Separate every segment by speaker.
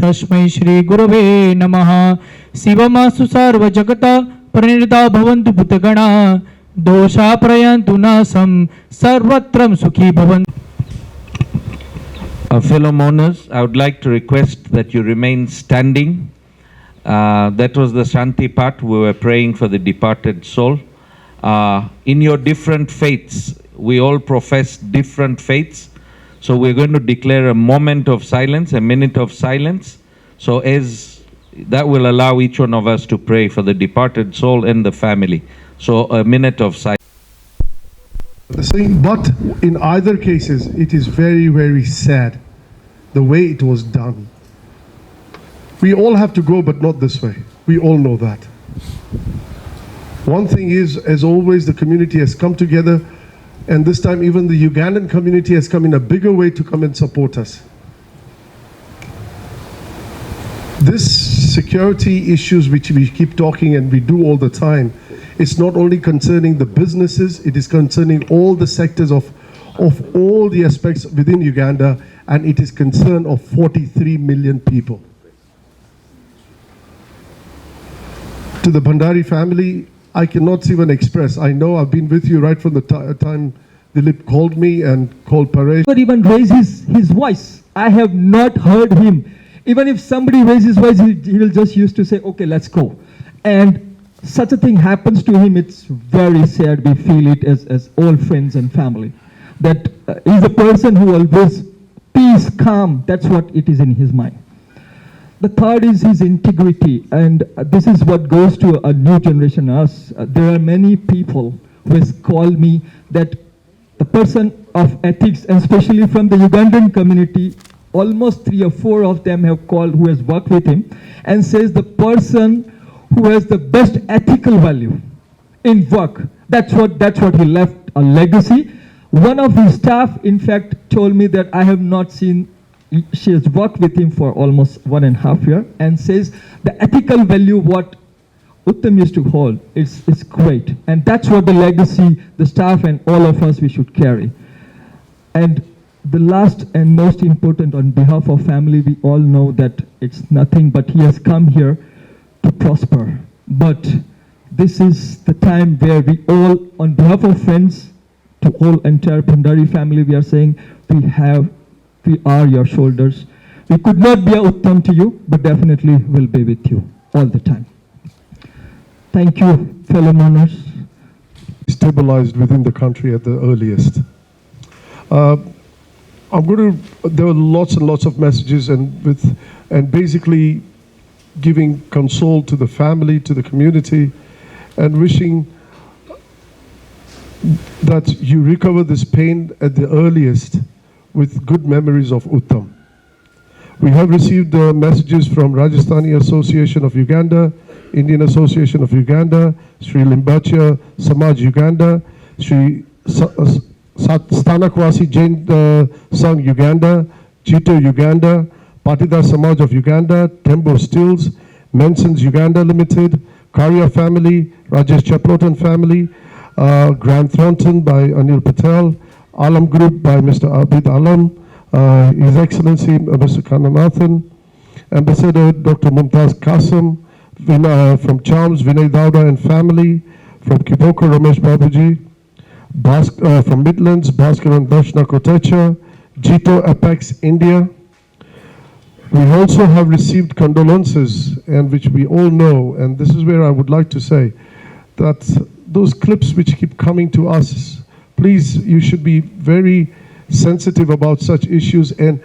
Speaker 1: तस्मै श्री गुरवे नमः। शिवमासु सर्वजगता प्रणिता भवन्तु भूतगणा दोषा प्रयान्तु नाशं सर्वत्र सुखी भवन्तु।
Speaker 2: Fellow mourners, I would like to request that you remain standing. That was the Shanti part. We were praying for the departed soul. In your different faiths, we all profess different faiths. So we're going to declare a moment of silence, a minute of silence. So as that will allow each one of us to pray for the departed soul and the family. So a minute of silence.
Speaker 3: But in either cases, it is very, very sad the way it was done. We all have to go, but not this way. We all know that. One thing is, as always, the community has come together, and this time even the Ugandan community has come in a bigger way to come and support us. This security issues which we keep talking and we do all the time, it's not only concerning the businesses, it is concerning all the sectors of all the aspects within Uganda, and it is concern of 43 million people. To the Bhandari family, I cannot even express. I know I've been with you right from the time Dilip called me and called Paresh.
Speaker 4: Not even raise his voice. I have not heard him. Even if somebody raises his voice, he will just used to say, okay, let's go. And such a thing happens to him, it's very sad. We feel it as all friends and family. That he's a person who always peace, calm, that's what it is in his mind. The third is his integrity, and this is what goes to a new generation, us. There are many people who has called me that the person of ethics, and especially from the Ugandan community, almost 3 or 4 of them have called who has worked with him, and says the person who has the best ethical value in work, that's what he left, a legacy. One of his staff, in fact, told me that I have not seen, she has worked with him for almost 1.5 years, and says the ethical value what Uttam used to hold, it's great. And that's what the legacy, the staff and all of us, we should carry. And the last and most important, on behalf of family, we all know that it's nothing but he has come here to prosper. But this is the time where we all, on behalf of friends, to all entire Bhandari family, we are saying we are your shoulders. We could not be a Uttam to you, but definitely will be with you all the time. Thank you, fellow mourners.
Speaker 3: Stabilized within the country at the earliest. There were lots and lots of messages and basically giving console to the family, to the community, and wishing that you recover this pain at the earliest with good memories of Uttam. We have received messages from Rajasthani Association of Uganda, Indian Association of Uganda, Sri Limbacha Samaj Uganda, Sri Stanakwasi Jain Sangh Uganda, Chito Uganda, Patidar Samaj of Uganda, Tembo Stills, Menson's Uganda Limited, Karya family, Rajesh Chaplotan family, Grant Thornton by Anil Patel, Alam Group by Mr. Abid Alam, His Excellency Mr. Kananathan, Ambassador Dr. Mumtaz Qasim, from Charms, Vinay Dauda and family, from Kiboko Ramesh Babuji, from Midlands, Bhaskar and Darshna Kotecha, Jito Apex, India. We also have received condolences, and which we all know, and this is where I would like to say that those clips which keep coming to us, please, you should be very sensitive about such issues and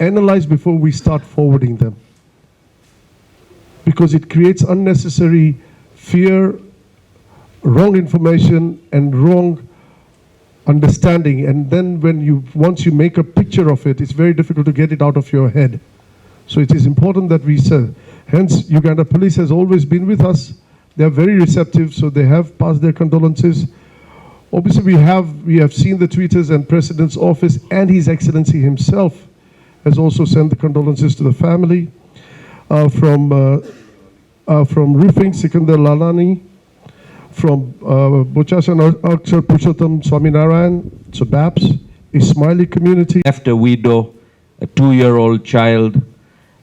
Speaker 3: analyze before we start forwarding them. Because it creates unnecessary fear, wrong information, and wrong understanding. And then once you make a picture of it, it's very difficult to get it out of your head. So it is important that we say, hence Uganda Police has always been with us. They are very receptive, so they have passed their condolences. Obviously we have seen the tweeters, and President's office and His Excellency himself has also sent the condolences to the family. From Roofing, Sikandar Lalani, from Bochasan Akshar Pushottam Swaminarayan, so BAPS, Ismaili community.
Speaker 2: Left a widow, a 2-year-old child,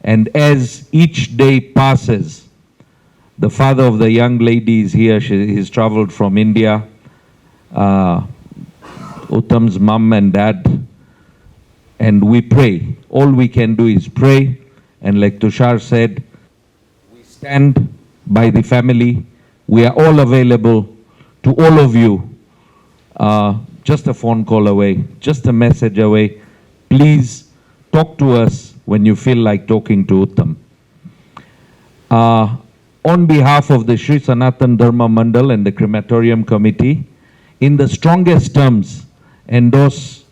Speaker 2: And as each day passes, the father of the young lady is here. He's traveled from India. Uttam's mom and dad. And we pray. All we can do is pray. And like Tushar said, we stand by the family. We are all available to all of you. Just a phone call away, just a message away. Please talk to us when you feel like talking to Uttam. On behalf of the Sri Sanatan Dharma Mandal and the Crematorium Committee, in the strongest terms, endorse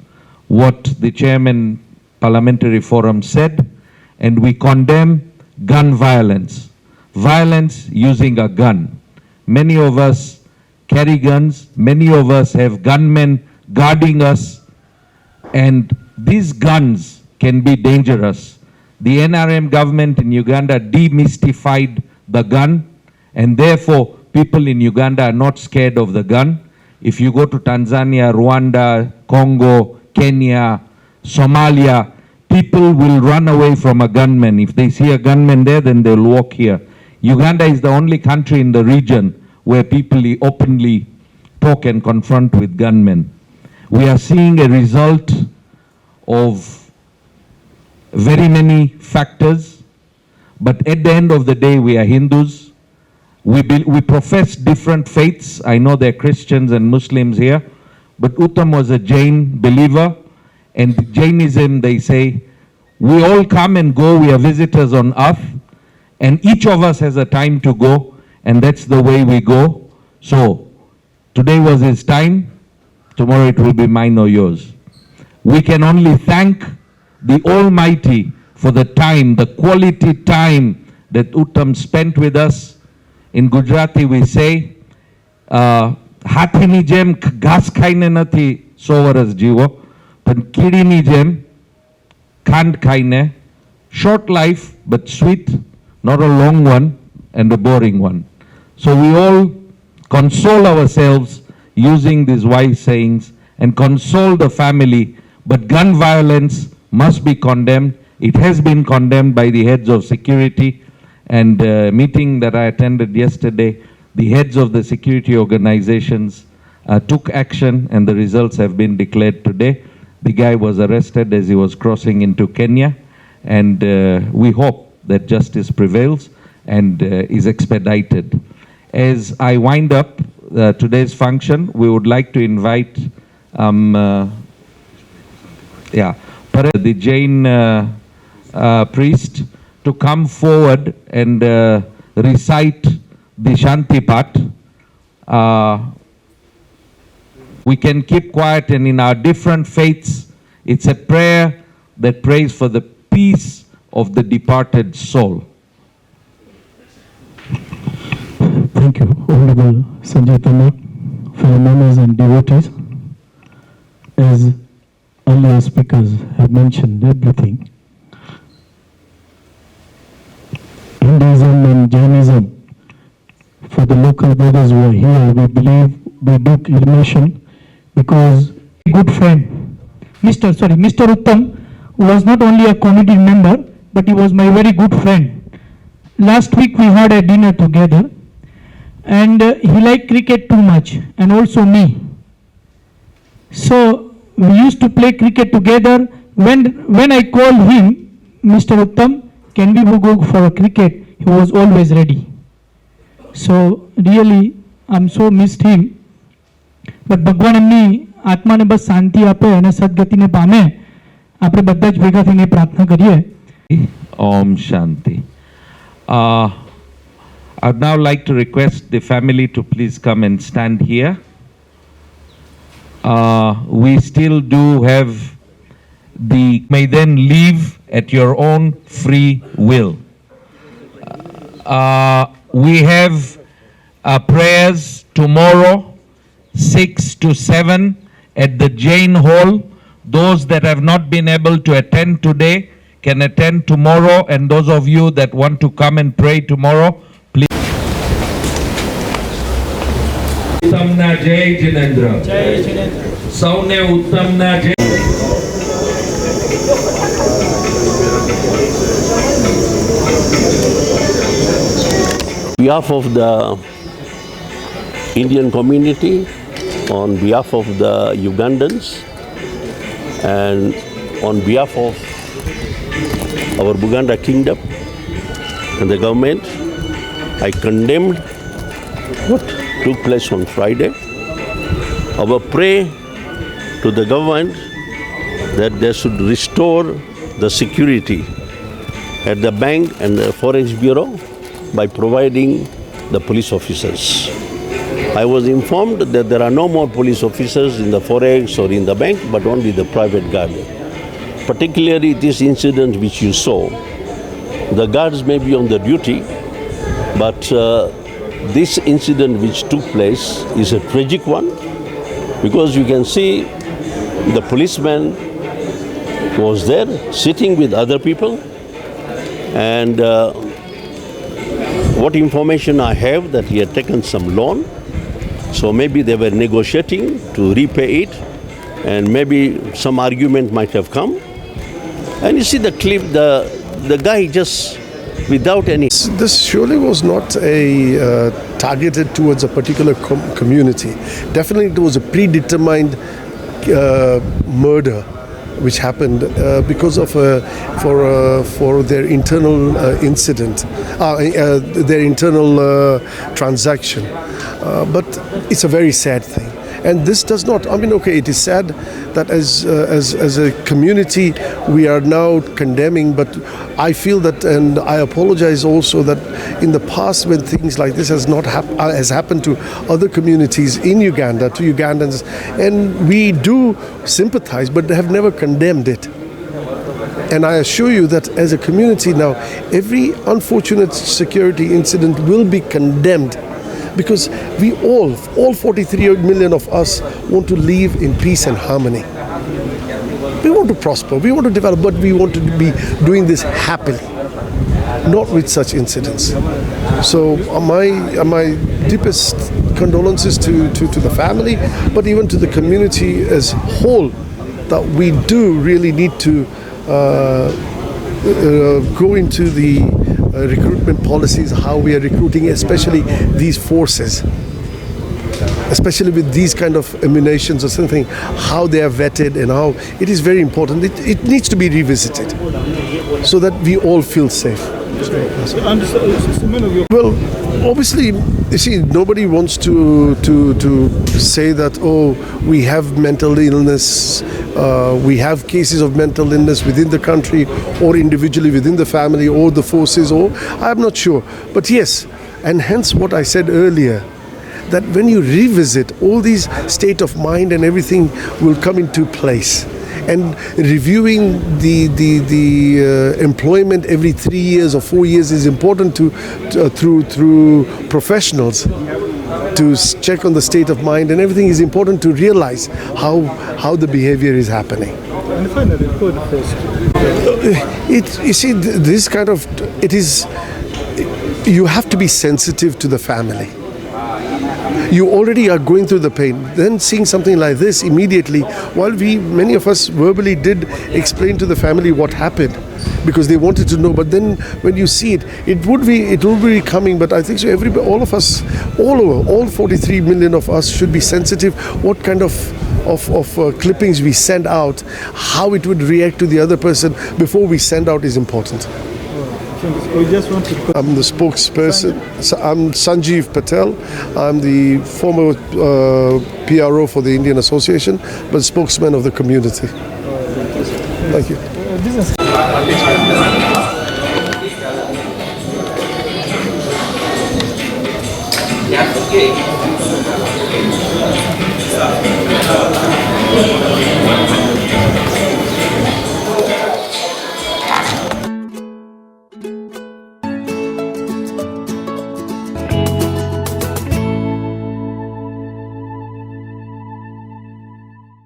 Speaker 2: what the Chairman Parliamentary Forum said, and we condemn gun violence. Violence using a gun. Many of us carry guns, many of us have gunmen guarding us, and these guns can be dangerous. The NRM government in Uganda demystified the gun, and therefore people in Uganda are not scared of the gun. If you go to Tanzania, Rwanda, Congo, Kenya, Somalia, people will run away from a gunman. If they see a gunman there, then they'll walk here. Uganda is the only country in the region where people openly talk and confront with gunmen. We are seeing a result of very many factors, but at the end of the day, we are Hindus. We profess different faiths. I know there are Christians and Muslims here, but Uttam was a Jain believer, and Jainism, they say, we all come and go, we are visitors on earth, and each of us has a time to go, and that's the way we go. So, today was his time, tomorrow it will be mine or yours. We can only thank the Almighty for the time, the quality time that Uttam spent with us. In Gujarati we say, હાથીની જેમ ઘાસ ખાઈને નથી 100 વર્ષ જીવો, પણ કીડીની જેમ ખાંડ ખાઈને, short life but sweet, not a long one and a boring one. So we all console ourselves using these wise sayings and console the family, but gun violence must be condemned. It has been condemned by the heads of security, and meeting that I attended yesterday, the heads of the security organizations took action, and the results have been declared today. The guy was arrested as he was crossing into Kenya, and we hope that justice prevails and is expedited. As I wind up today's function, we would like to invite the Jain priest to come forward and recite the Shanti Path. We can keep quiet, and in our different faiths, it's a prayer that prays for the peace of the departed soul.
Speaker 1: Thank you, Honorable Sanjay Tama, fellow members and devotees. As earlier speakers have mentioned everything, Hinduism and Jainism, for the local brothers who are here, we believe we do cremation because a good friend, Mr. Uttam, was not only a committee member, but he was my very good friend. Last week we had a dinner together, and he liked cricket too much, and also me. So we used to play cricket together. When I called him, Mr. Uttam, can we go for a cricket? He was always ready. So really, I'm so missed him. But ભગવાન એમની આત્માને બસ શાંતિ આપે અને સદગતિને પામે. આપણે બધા જ ભેગા થઈને પ્રાર્થના કરીએ.
Speaker 2: Om Shanti. I'd now like to request the family to please come and stand here. We still do have may then leave at your own free will. We have prayers tomorrow, 6 to 7 at the Jain Hall. Those that have not been able to attend today can attend tomorrow, and those of you that want to come and pray tomorrow, please. Uttamna Jai Jinendra. Jai Jinendra. Saune Uttamna Jai.
Speaker 5: behalf of the Indian community, on behalf of the Ugandans, and on behalf of our Buganda kingdom and the government, I condemned what took place on Friday. I will pray to the government that they should restore the security at the bank and the Forex Bureau by providing the police officers. I was informed that there are no more police officers in the Forex or in the bank, but only the private guard. Particularly this incident which you saw, the guards may be on the duty, but this incident which took place is a tragic one, because you can see the policeman was there sitting with other people, and what information I have that he had taken some loan, so maybe they were negotiating to repay it, and maybe some argument might have come. And you see the clip, the guy just without any...
Speaker 3: This surely was not a targeted towards a particular community. Definitely it was a predetermined murder which happened because of for their internal incident, their internal transaction. But it's a very sad thing. And this does not, I mean, okay, it is sad that as a community we are now condemning, but I feel that, and I apologize also, that in the past when things like this has happened to other communities in Uganda, to Ugandans, and we do sympathize but have never condemned it. And I assure you that as a community now, every unfortunate security incident will be condemned, because we all 43 million of us want to live in peace and harmony. We want to prosper, we want to develop, but we want to be doing this happily, not with such incidents. So my deepest condolences to the family, but even to the community as whole, that we do really need to go into the recruitment policies, how we are recruiting, especially these forces, especially with these kind of emanations or something, how they are vetted and how it is very important. It needs to be revisited so that we all feel safe. Well, obviously, you see, nobody wants to say that, oh, we have mental illness, we have cases of mental illness within the country or individually within the family or the forces, or I'm not sure. But yes, and hence what I said earlier, that when you revisit, all these state of mind and everything will come into place. And reviewing the employment every 3 years or 4 years is important through professionals to check on the state of mind, and everything is important to realize how the behavior is happening.
Speaker 6: And finally, code first.
Speaker 3: You see, this kind of, it is, you have to be sensitive to the family. You already are going through the pain. Then seeing something like this immediately, while many of us verbally did explain to the family what happened, because they wanted to know. But then when you see it, it will be coming. But I think so. All of us, all 43 million of us should be sensitive. What kind of clippings we send out, how it would react to the other person before we send out is important.
Speaker 6: We just want to...
Speaker 3: I'm the spokesperson. I'm Sanjeev Patel. I'm the former PRO for the Indian Association, but spokesman of the community. Thank you.
Speaker 7: Yeah, okay.